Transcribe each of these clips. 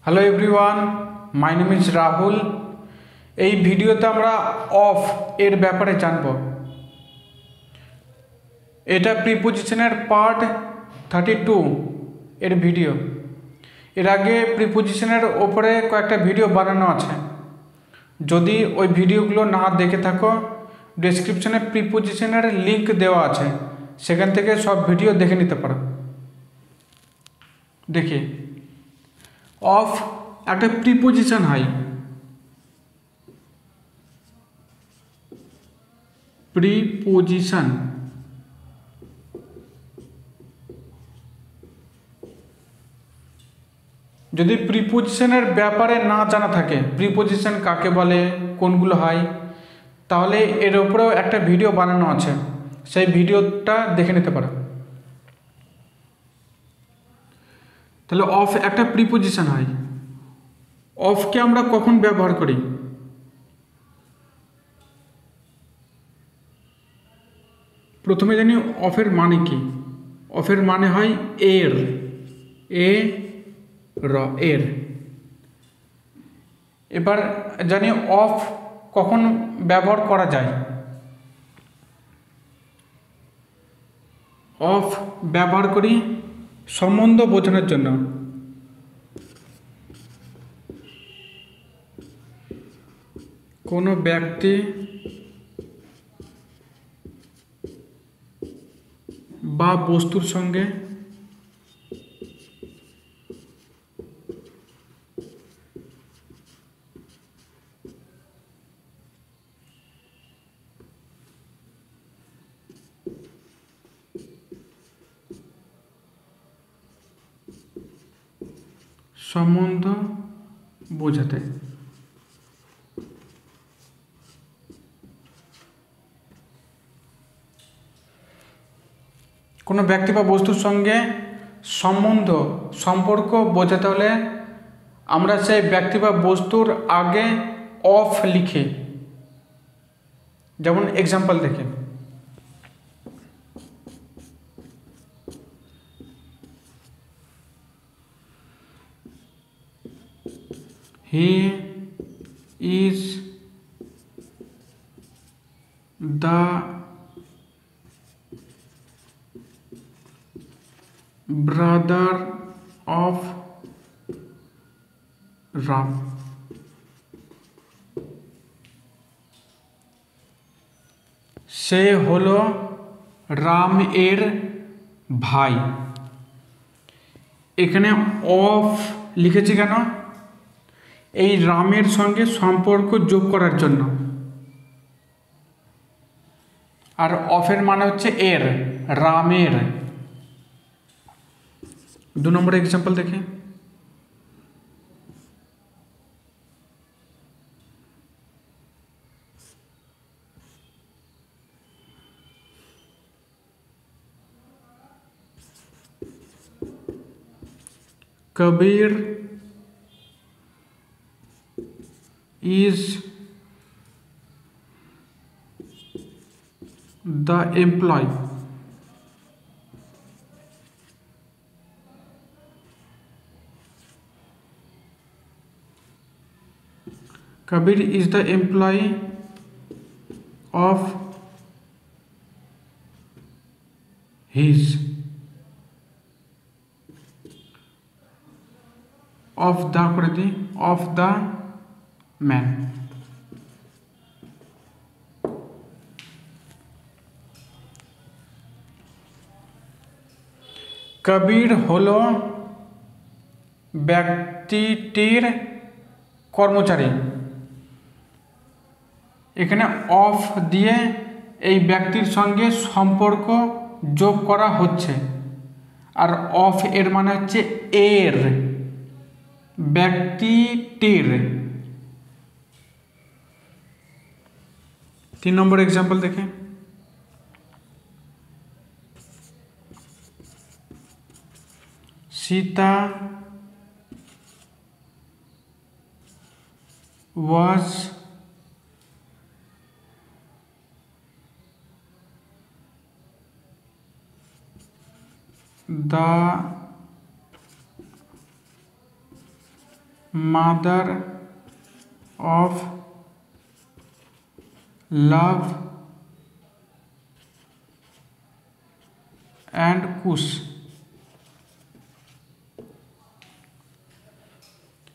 Hello everyone, my name is Rahul. এই ভিডিওতে আমরা অফ এর ব্যাপারে জানব। এটা প্রিপোজিশনের পার্ট 32 এর ভিডিও। এর আগে প্রিপোজিশনের ওপরে কয়েকটা ভিডিও বানানো আছে। যদি ওই ভিডিওগুলো না দেখে থাকো, ডেসক্রিপশনে প্রিপোজিশনের লিঙ্ক দেওয়া আছে, সেখান থেকে সব ভিডিও দেখে নিতে পারো। দেখি, অফ একটা প্রিপোজিশন হয়। প্রিপোজিশন যদি প্রিপোজিশনের ব্যাপারে না জানা থাকে, প্রিপোজিশন কাকে বলে, কোনগুলো হয়, তাহলে এর উপরেও একটা ভিডিও বানানো আছে, সেই ভিডিওটা দেখে নিতে পারো। তাহলে অফ একটা প্রিপোজিশন হয়। অফকে আমরা কখন ব্যবহার করি? প্রথমে জানি অফের মানে কি। অফের মানে হয় এর, এ র, এর। এবার জানি অফ কখন ব্যবহার করা যায়। অফ ব্যবহার করি সম্বন্ধ বোঝানোর জন্য। কোনো ব্যক্তি বা বস্তুর সঙ্গে সম্বন্ধ বোঝাতে। কোনো ব্যক্তি বা বস্তুর সঙ্গে সম্পর্ক বোঝাতে হলে আমরা সেই ব্যক্তি বা বস্তুর আগে অফ লিখি। যেমন এক্সাম্পল দেখি, he is the brother of Ram. সে হলো রাম এর ভাই। এখানে অফ লিখেছি কেন? এই রামের সঙ্গে সম্পর্ক যোগ করার জন্য। আর অফের মানে হচ্ছে এর, রামের। 2 নম্বর এক্সাম্পল দেখে, কবির is the employee Kabir is the employee of his of the করে দিই, of the man। কবির হলো ব্যক্তিটির কর্মচারী। এখানে অফ দিয়ে এই ব্যক্তির সঙ্গে সম্পর্ক যোগ করা হচ্ছে। আর অফ এর মানে হচ্ছে এর, ব্যক্তিটির। 3 নম্বর এক্সাম্পল দেখে, Sita was the mother of love and kush।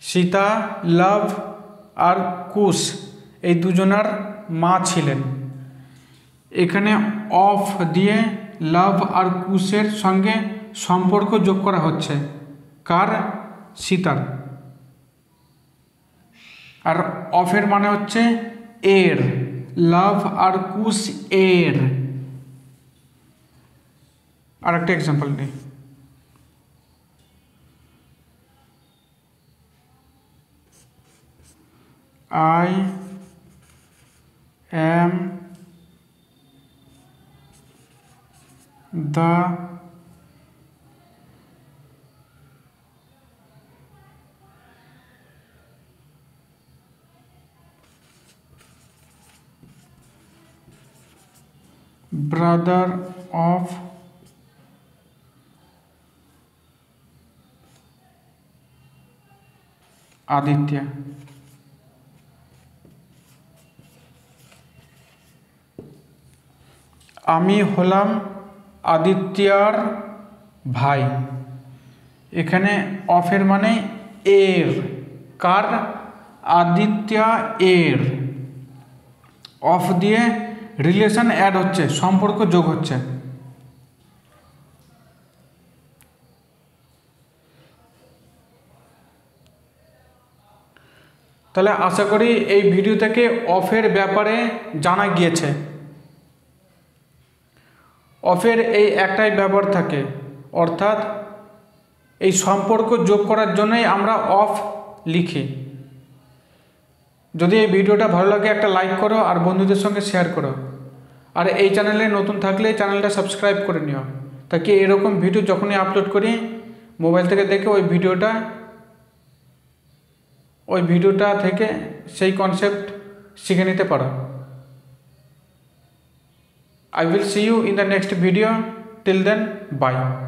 Sita লাভ আর কুশ এই দুজনার মা ছিলেন। এখানে অফ দিয়ে লাভ আর কুশের সঙ্গে সম্পর্ক যোগ করা হচ্ছে, কার? সীতার। আর অফের মানে হচ্ছে এর, লাভ আর কুশ এর। আর একটা এক্সাম্পল নেই, I am the brother of Aditya। আমি হলাম আদিত্যার ভাই। এখানে অফের মানে এর, কার? আদিত্যা এর। অফ দিয়ে রিলেশন অ্যাড হচ্ছে, সম্পর্ক যোগ হচ্ছে। তাহলে আশা করি এই ভিডিও থেকে অফের ব্যাপারে জানা গিয়েছে। অফের এই একটাই ব্যবহার থাকে, অর্থাৎ এই সম্পর্ক যোগ করার জন্যই আমরা অফ লিখি। যদি এই ভিডিওটা ভালো লাগে একটা লাইক করো আর বন্ধুদের সঙ্গে শেয়ার করো। আর এই চ্যানেলে নতুন থাকলে চ্যানেলটা সাবস্ক্রাইব করে নিও, তাকে এরকম ভিডিও যখনই আপলোড করি মোবাইল থেকে দেখে ওই ভিডিওটা থেকে সেই কনসেপ্ট শিখে নিতে পারো। I will see you in the next video. Till then, bye.